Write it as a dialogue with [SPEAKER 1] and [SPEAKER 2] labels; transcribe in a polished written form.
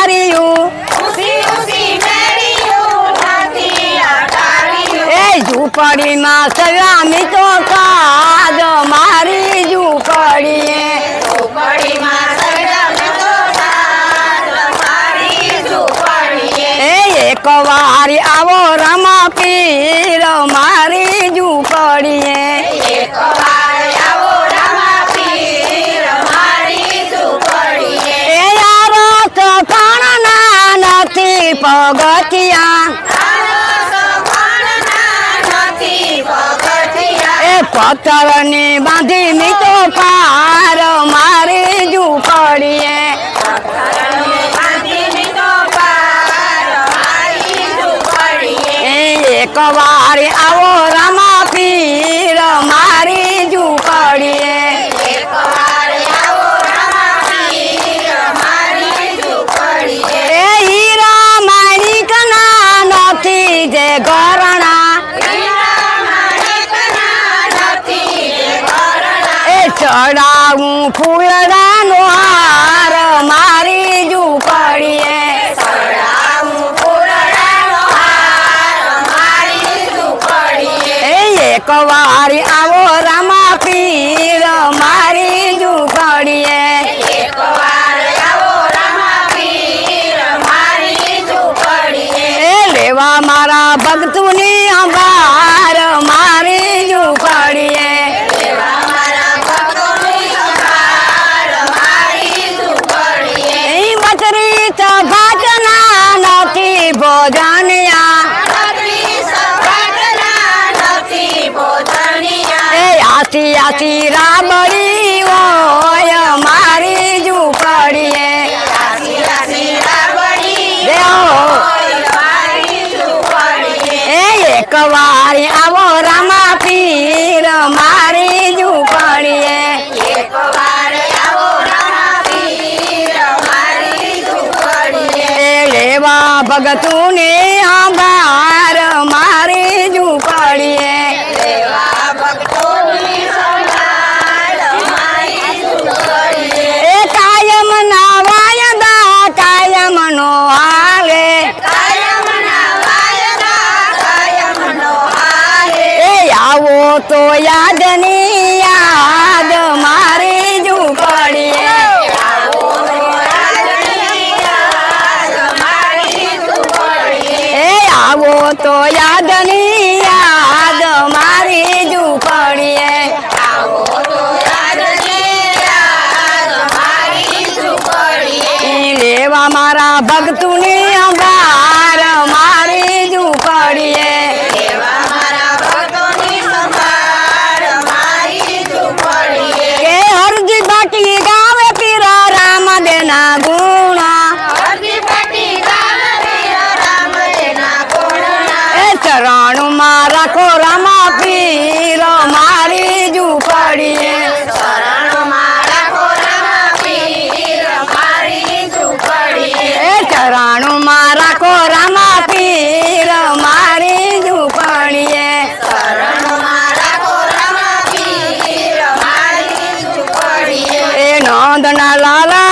[SPEAKER 1] અટાર્યું એ ઝૂંપડીમાં સલામી તો કાજ મારી ઝૂંપડીએ એક વાર આવો રમા પીર મારી ઝૂંપડીએ એ યારો સફાણના નથી પગથિયા એ પથ્થરની બાંધી મીઠો પાર મારી ઝૂંપડીએ એક વાર આવો રમા પીર મારી ઝૂંપડીએ એ હીરા માણિકના નથી જે ઘરણા એ ચડાવું ફૂલડાનો હાર મારી ઝૂંપડીએ એક વાર આવો રમા પીર મારી ઝૂંપડીએ એ લેવા મારા ભક્તોની અંબાર મારી ઝૂંપડીએ એ બચરી સભાટના નથી ભોજનિયા આસી આસી રાબડી હોય મારી ઝૂંપડીએ એ એક વાર આવો રમા પીર મારી ઝૂંપડીએ એ લેવા ભગતુને અંબાર મારી ઝૂંપડીએ તો યાદની યાદ મારી ઝૂંપડીએ એ આવો તો યાદની યાદ મારી ઝૂંપડીએ લેવા મારા ભક્તોની અંબાર મારી ઝૂંપડીએ ચરણમાં રાખો રમા પીર મારી ઝૂંપડીએ એ ચરણમાં રાખો રમા પીર મારી ઝૂંપડીએ એ નંદના લાલા